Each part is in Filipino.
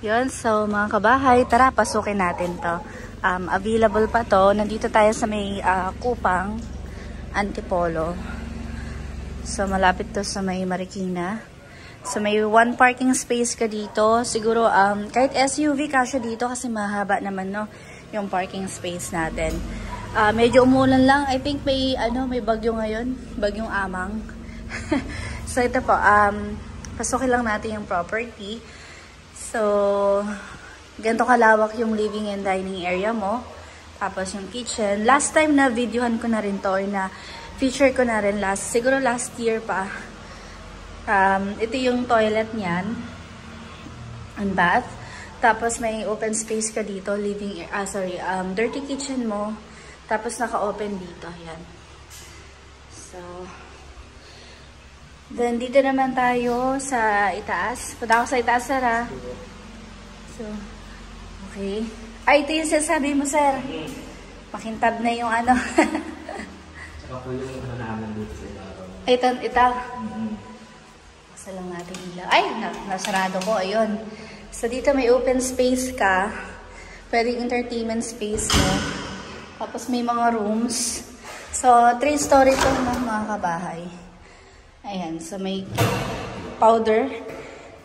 Yun, so mga kabahay, tara, pasukin natin to. Available pa to. Nandito tayo sa may Kupang, Antipolo. So malapit to sa may Marikina. So may one parking space ka dito. Siguro kahit SUV kasya dito kasi mahaba naman no yung parking space natin. Medyo umulan lang. I think may bagyo ngayon, bagyong Amang. So ito po, pasukin lang natin yung property. So ganito kalawak yung living and dining area mo. Tapos yung kitchen. Last time na videohan ko na rin to, or na feature ko na rin siguro last year pa. Ito yung toilet niyan. And bath. Tapos may open space ka dito. Dirty kitchen mo. Tapos naka-open dito. Ayan. So, then dito naman tayo sa itaas. Punta ako sa itaas, sir, ha? So, okay. Ay, ito yung sasabi mo, sir. Makintab na yung ano. Saka po yung namin dito sa ilaw. Ito. Basta lang natin ilaw. Ay, nasarado ko. Ayun. So, dito may open space ka. Pwedeng entertainment space mo. Tapos may mga rooms. So, 3-story ito mga kabahay. Ayan. So, may powder.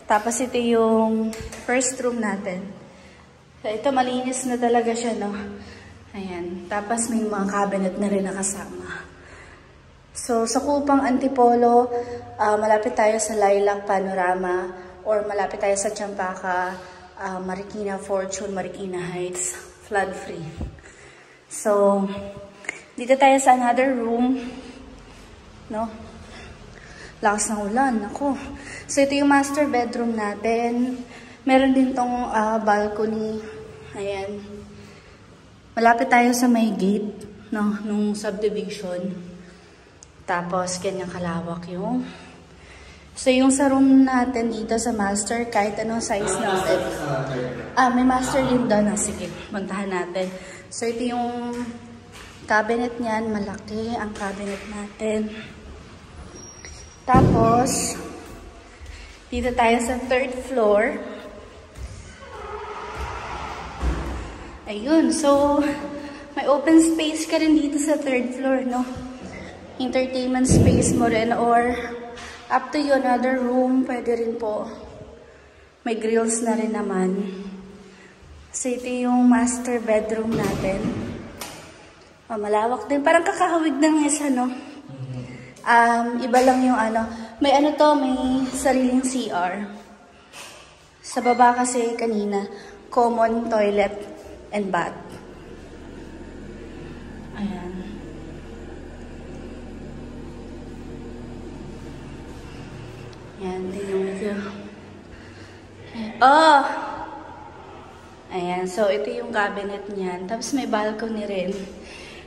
Tapos ito yung first room natin. So, ito malinis na talaga siya, no? Ayan. Tapos may mga cabinet na rin nakasama. So, sa Kupang Antipolo, malapit tayo sa Lilac Panorama or malapit tayo sa Champaka, Marikina Fortune, Marikina Heights, flood free. So, dito tayo sa another room, no? Lakas ng ulan, ako. So, ito yung master bedroom natin. Meron din tong balcony. Ayan. Malapit tayo sa may gate, no, nung subdivision. Tapos, kanyang kalawak yung. So, yung sa room natin dito sa master, kahit anong size natin. May master din doon. Sige, puntahan natin. So, ito yung cabinet niyan. Malaki ang cabinet natin. Tapos, dito tayo sa 3rd floor. Ayun. So, may open space ka rin dito sa 3rd floor, no? Entertainment space mo rin or up to you, another room, pwede rin po. May grills na rin naman. So, ito yung master bedroom natin. Malawak din. Parang kakahawig ng isa, no? Iba lang yung may may sariling CR. Sa baba kasi kanina, common toilet and bath. Ayan. Ayan, tingnan ito. Oh! Ayan, so ito yung cabinet niyan. Tapos may balcony rin.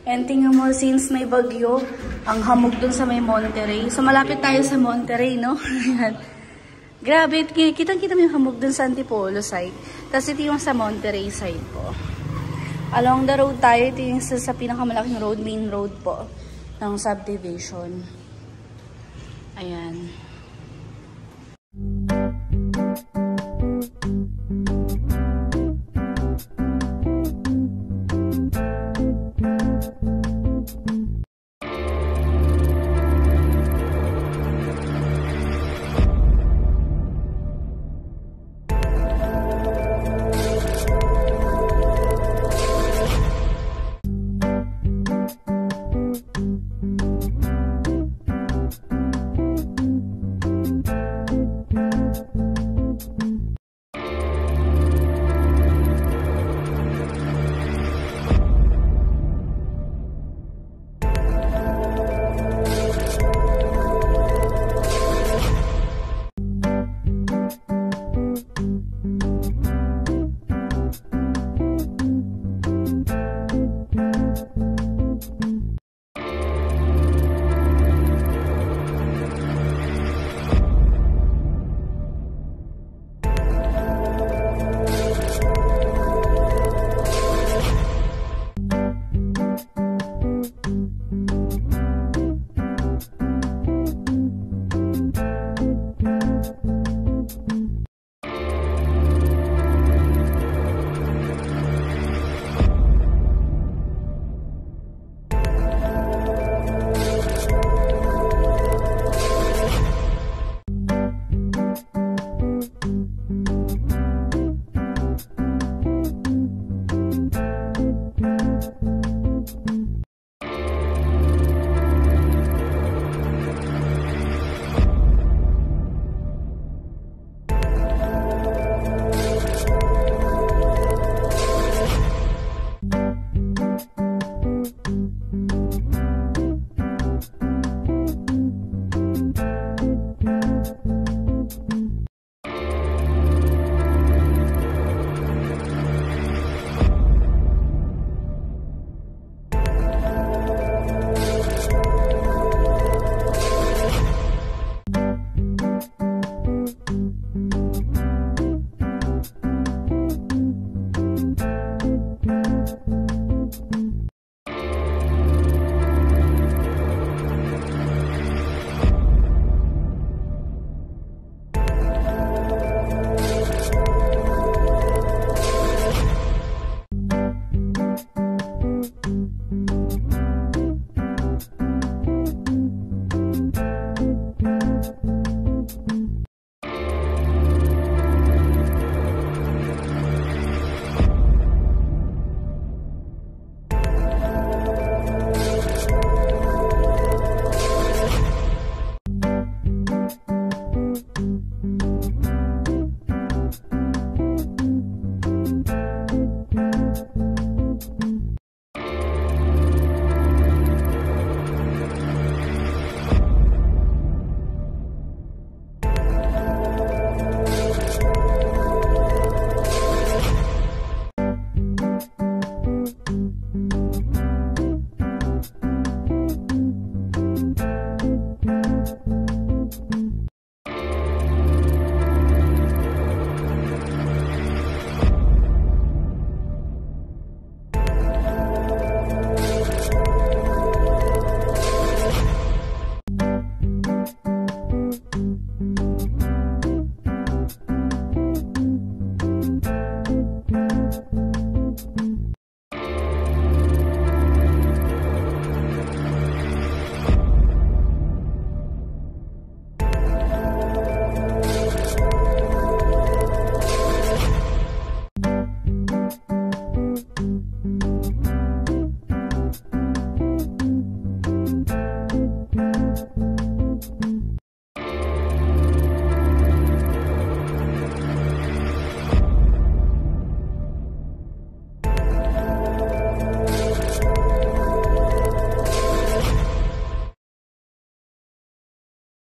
And tingnan mo, since may bagyo, ang hamog dun sa may Monterey. So, malapit tayo sa Monterey, no? Grabe, kitang-kita mo yung hamog dun sa Antipolo side. Tapos ito yung sa Monterey side po. Along the road tayo, ito yung sa pinakamalaking road, main road po, ng subdivision. Ayan.